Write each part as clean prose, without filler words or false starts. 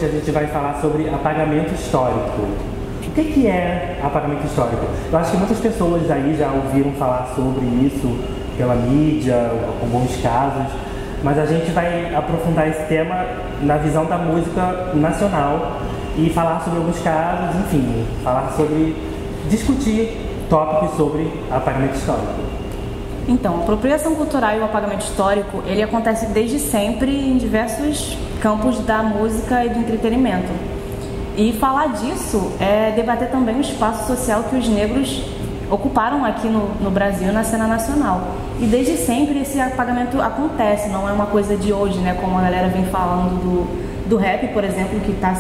a gente vai falar sobre apagamento histórico. O que é apagamento histórico? Eu acho que muitas pessoas aí já ouviram falar sobre isso pela mídia, alguns casos, mas a gente vai aprofundar esse tema na visão da música nacional e falar sobre alguns casos, enfim, discutir tópicos sobre apagamento histórico. Então, a apropriação cultural e o apagamento histórico, ele acontece desde sempre em diversos campos da música e do entretenimento. E falar disso é debater também o espaço social que os negros ocuparam aqui no Brasil, na cena nacional. E desde sempre esse apagamento acontece, não é uma coisa de hoje, né? Como a galera vem falando do rap, por exemplo, que está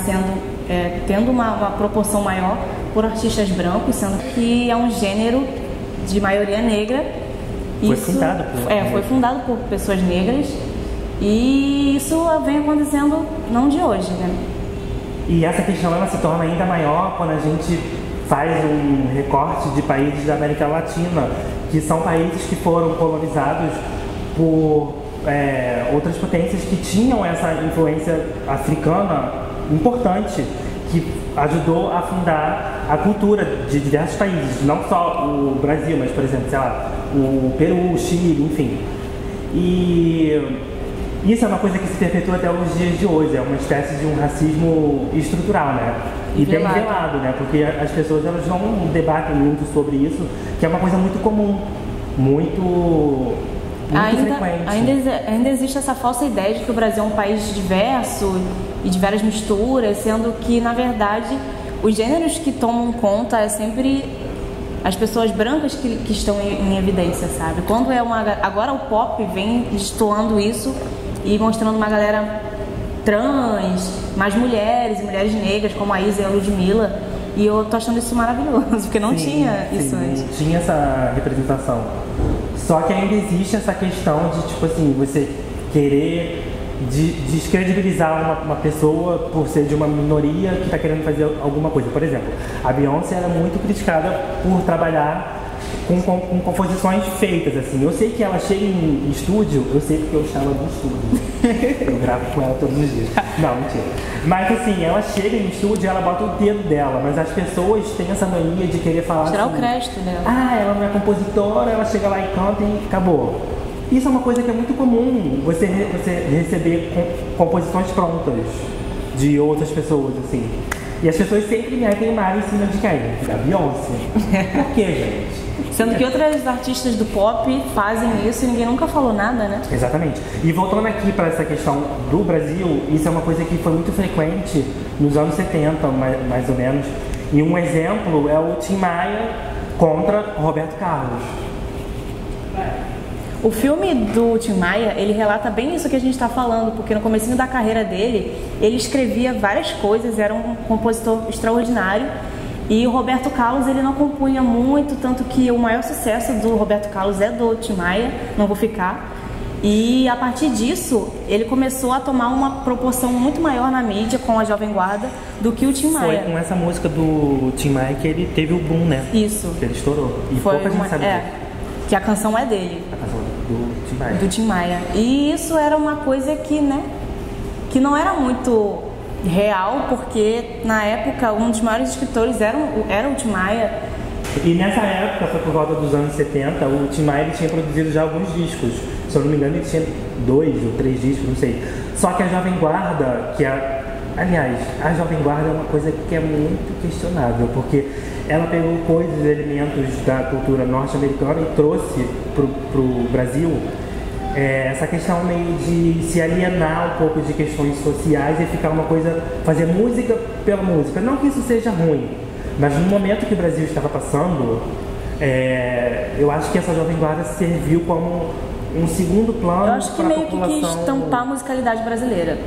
tendo uma proporção maior por artistas brancos, sendo que é um gênero de maioria negra. Foi fundado por pessoas negras e isso vem acontecendo não de hoje, né? E essa questão ela se torna ainda maior quando a gente faz um recorte de países da América Latina, que são países que foram colonizados por outras potências que tinham essa influência africana importante, que ajudou a fundar a cultura de diversos países, não só o Brasil, mas, por exemplo, sei lá, o Peru, o Chile, enfim. E isso é uma coisa que se perpetua até os dias de hoje, é uma espécie de um racismo estrutural, né? E bem velado, né? Porque as pessoas elas não debatem muito sobre isso, que é uma coisa muito comum, muito frequente. Ainda existe essa falsa ideia de que o Brasil é um país diverso e de várias misturas, sendo que, na verdade, os gêneros que tomam conta é sempre as pessoas brancas que estão em evidência, sabe? Quando agora o pop vem destoando isso e mostrando uma galera trans, mais mulheres e mulheres negras, como a Isa e a Ludmilla, e eu tô achando isso maravilhoso, porque não tinha isso antes. Não tinha essa representação. Só que ainda existe essa questão de, tipo assim, você querer descredibilizar uma pessoa por ser de uma minoria que está querendo fazer alguma coisa. Por exemplo, a Beyoncé era muito criticada por trabalhar com composições feitas, assim. Eu sei que ela chega em estúdio, eu sei porque eu estava no estúdio. Eu gravo com ela todos os dias. Não, mentira. Mas assim, ela chega em estúdio e ela bota o dedo dela, mas as pessoas têm essa mania de querer falar tirar assim, o crédito dela. Ah, ela não é compositora, ela chega lá e canta e acabou. Isso é uma coisa que é muito comum, você receber composições prontas de outras pessoas, assim. E as pessoas sempre metem o mar em cima de quem? Da Beyoncé. Por quê, gente? Sendo que outras artistas do pop fazem isso e ninguém nunca falou nada, né? Exatamente. E voltando aqui para essa questão do Brasil, isso é uma coisa que foi muito frequente nos anos 70, mais ou menos. E um exemplo é o Tim Maia contra Roberto Carlos. O filme do Tim Maia, ele relata bem isso que a gente está falando, porque no comecinho da carreira dele, ele escrevia várias coisas, era um compositor extraordinário, e o Roberto Carlos, ele não compunha muito, tanto que o maior sucesso do Roberto Carlos é do Tim Maia, Não Vou Ficar, e a partir disso, ele começou a tomar uma proporção muito maior na mídia com a Jovem Guarda do que o Tim Maia. Foi com essa música do Tim Maia que ele teve o boom, né? Isso. Que ele estourou. E pouca gente sabe disso. Que a canção é dele. A canção do Tim Maia. Do Tim Maia. E isso era uma coisa que, né, que não era muito real, porque na época um dos maiores escritores era o Tim Maia. E nessa época, foi por volta dos anos 70, o Tim Maia ele tinha produzido já alguns discos. Se eu não me engano, ele tinha 2 ou 3 discos, não sei. Só que a Jovem Guarda, aliás, a Jovem Guarda é uma coisa que é muito questionável, porque ela pegou coisas, elementos da cultura norte-americana e trouxe pro Brasil essa questão meio de se alienar um pouco de questões sociais e ficar uma coisa, fazer música pela música. Não que isso seja ruim, mas no momento que o Brasil estava passando, eu acho que essa Jovem Guarda serviu como um segundo plano. Eu acho que meio que quis tampar a musicalidade brasileira,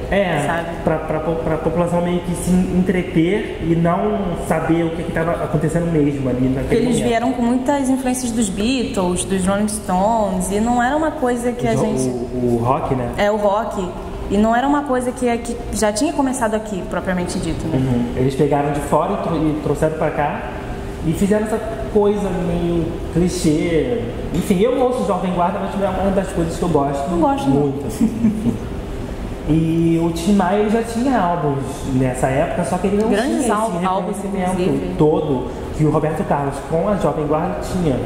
sabe? Pra população meio que se entreter e não saber o que estava acontecendo mesmo ali naquele Porque eles momento. vieram com muitas influências dos Beatles, dos Rolling Stones, e não era uma coisa que a gente... O rock, né? O rock. E não era uma coisa que já tinha começado aqui, propriamente dito, né? Uhum. Eles pegaram de fora e trouxeram pra cá e fizeram essa coisa meio clichê. Enfim, eu ouço Jovem Guarda, mas é uma das coisas que eu gosto. Não gosto, muito. Assim, E o Tim Maia ele já tinha álbuns nessa época, só que ele não Grandes tinha esse álbuns, reconhecimento inclusive. todo que o Roberto Carlos com a Jovem Guarda tinha.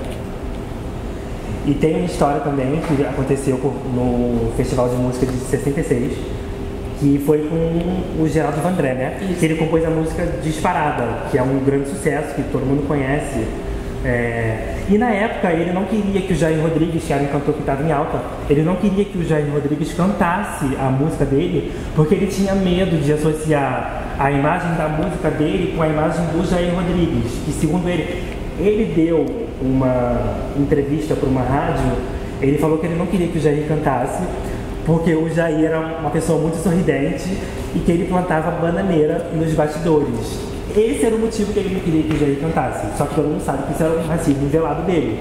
E tem uma história também que aconteceu no Festival de Música de 66, que foi com o Geraldo Vandré, né? Isso. Que ele compôs a música Disparada, que é um grande sucesso, que todo mundo conhece. E na época ele não queria que o Jair Rodrigues, que era um cantor que estava em alta, ele não queria que o Jair Rodrigues cantasse a música dele, porque ele tinha medo de associar a imagem da música dele com a imagem do Jair Rodrigues, que segundo ele deu uma entrevista para uma rádio, ele falou que ele não queria que o Jair cantasse, porque o Jair era uma pessoa muito sorridente e que ele plantava bananeira nos bastidores. Esse era o motivo que ele não queria que o Jair cantasse, só que todo mundo sabe que isso era um racismo velado dele.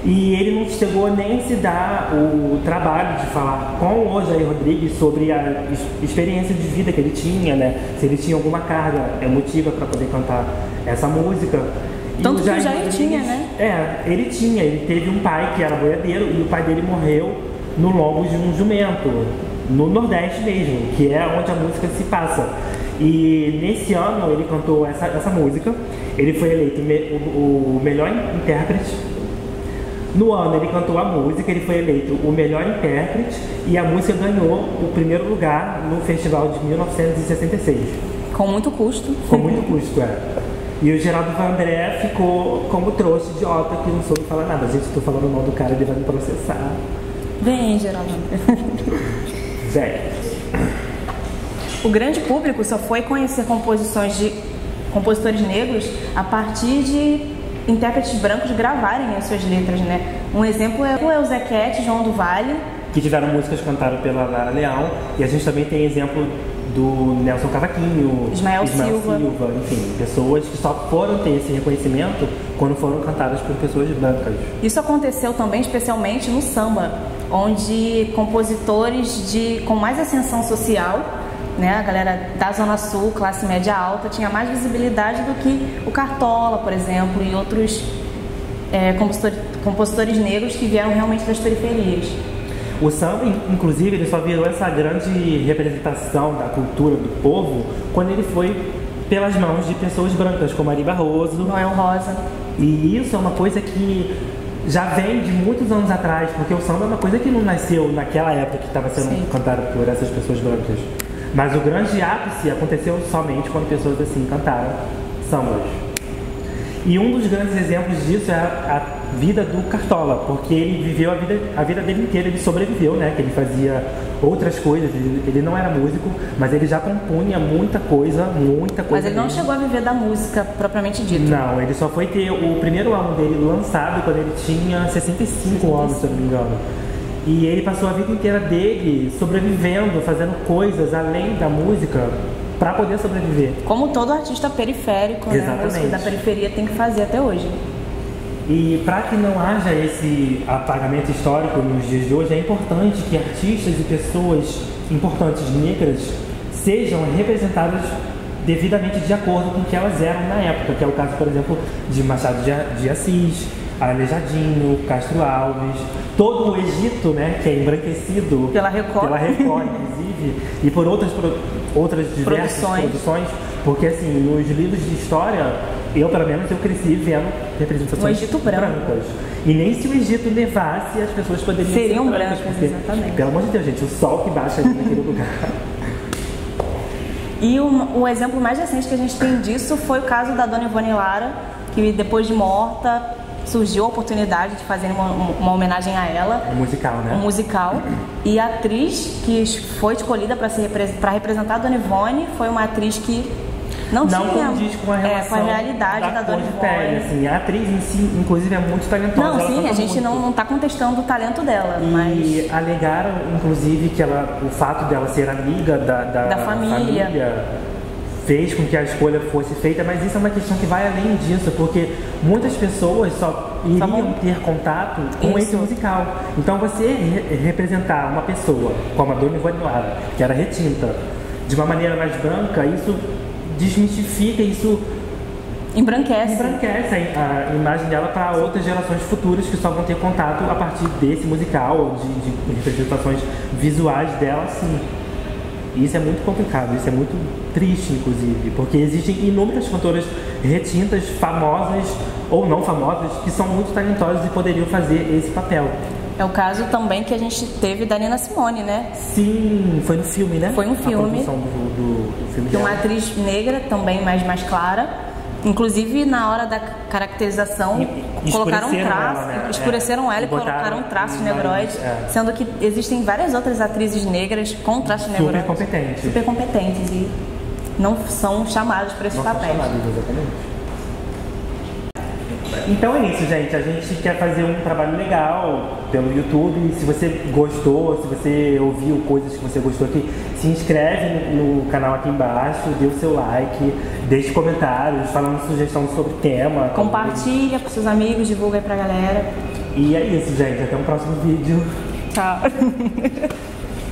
E ele não chegou nem a se dar o trabalho de falar com o Jair Rodrigues sobre a experiência de vida que ele tinha, né? Se ele tinha alguma carga emotiva para poder cantar essa música. Tanto que o Jair tinha, né? Ele tinha. Ele teve um pai que era boiadeiro e o pai dele morreu no lombo de um jumento, no Nordeste mesmo, que é onde a música se passa. E nesse ano ele cantou essa música, ele foi eleito o melhor intérprete. No ano ele cantou a música, ele foi eleito o melhor intérprete e a música ganhou o primeiro lugar no festival de 1966. Com muito custo. Com muito custo, E o Geraldo Vandré ficou como trouxa idiota que não soube falar nada. Gente, tô falando mal do cara, ele vai me processar. Vem, Geraldo. Vem. O grande público só foi conhecer composições de compositores negros a partir de intérpretes brancos gravarem as suas letras, né? Um exemplo é o Zequete, João do Vale, que tiveram músicas cantadas pela Lara Leão, e a gente também tem exemplo do Nelson Cavaquinho, Ismael Silva, enfim, pessoas que só foram ter esse reconhecimento quando foram cantadas por pessoas brancas. Isso aconteceu também especialmente no samba, onde compositores com mais ascensão social, né, a galera da Zona Sul, classe média alta, tinha mais visibilidade do que o Cartola, por exemplo, e outros compositores negros que vieram realmente das periferias. O samba, inclusive, ele só virou essa grande representação da cultura do povo quando ele foi pelas mãos de pessoas brancas, como Ari Barroso, Noel Rosa. E isso é uma coisa que já vem de muitos anos atrás, porque o samba é uma coisa que não nasceu naquela época que estava sendo cantada por essas pessoas brancas. Mas o grande ápice aconteceu somente quando pessoas assim cantaram sambas. E um dos grandes exemplos disso é a vida do Cartola, porque ele viveu a vida dele inteira, ele sobreviveu, né? Que ele fazia outras coisas, ele não era músico, mas ele já compunha muita coisa. Mas ele não chegou a viver da música propriamente dito. Não, ele só foi ter o primeiro álbum dele lançado quando ele tinha 65 anos, se eu não me engano. E ele passou a vida inteira dele sobrevivendo, fazendo coisas além da música para poder sobreviver. Como todo artista periférico, né? O músico da periferia tem que fazer até hoje. E para que não haja esse apagamento histórico nos dias de hoje, é importante que artistas e pessoas importantes negras sejam representadas devidamente de acordo com o que elas eram na época, que é o caso, por exemplo, de Machado de Assis, Aleijadinho, Castro Alves, todo o Egito, né, que é embranquecido pela Record, inclusive, e por outras diversas produções, porque assim, nos livros de história, eu pelo menos eu cresci vendo representações brancas. E nem se o Egito nevasse, as pessoas poderiam seriam ser brancas, porque, exatamente. Pelo amor de Deus, gente, o sol que baixa ali naquele lugar. E o exemplo mais recente que a gente tem disso foi o caso da Dona Ivone Lara, que depois de morta surgiu a oportunidade de fazer uma homenagem a ela. Um musical, né? Um musical. E a atriz que foi escolhida para representar a Dona Ivone foi uma atriz que não condiz com a relação com a realidade da Dona Ivone. Pele, assim. A atriz em si, inclusive, é muito talentosa. Não, sim, a gente não está contestando o talento dela. E alegaram, inclusive, que o fato dela ser amiga da família fez com que a escolha fosse feita, mas isso é uma questão que vai além disso, porque muitas pessoas só iriam ter contato com esse musical. Então você representar uma pessoa como a Dona Ivone Lara, que era retinta, de uma maneira mais branca, isso desmistifica, isso embranquece a imagem dela para outras gerações futuras que só vão ter contato a partir desse musical, de representações visuais dela, sim. Isso é muito complicado, isso é muito triste, inclusive, porque existem inúmeras cantoras retintas, famosas ou não famosas, que são muito talentosas e poderiam fazer esse papel. É o caso também que a gente teve da Nina Simone, né? Sim, foi no filme, né? Foi um filme. A produção do filme De uma dela. atriz negra, também mais clara. Inclusive, na hora da caracterização, colocaram um traço, ela, né? escureceram ela e colocaram traços negroides, sendo que existem várias outras atrizes negras com traços negroides. Super competentes e não são chamadas para esses papéis. Exatamente. Então é isso, gente. A gente quer fazer um trabalho legal pelo YouTube. Se você gostou, se você ouviu coisas que você gostou aqui, se inscreve no canal aqui embaixo, dê o seu like, deixe comentários, falando sugestão sobre tema. Compartilha com seus amigos, divulga aí pra galera. E é isso, gente. Até o próximo vídeo. Tchau.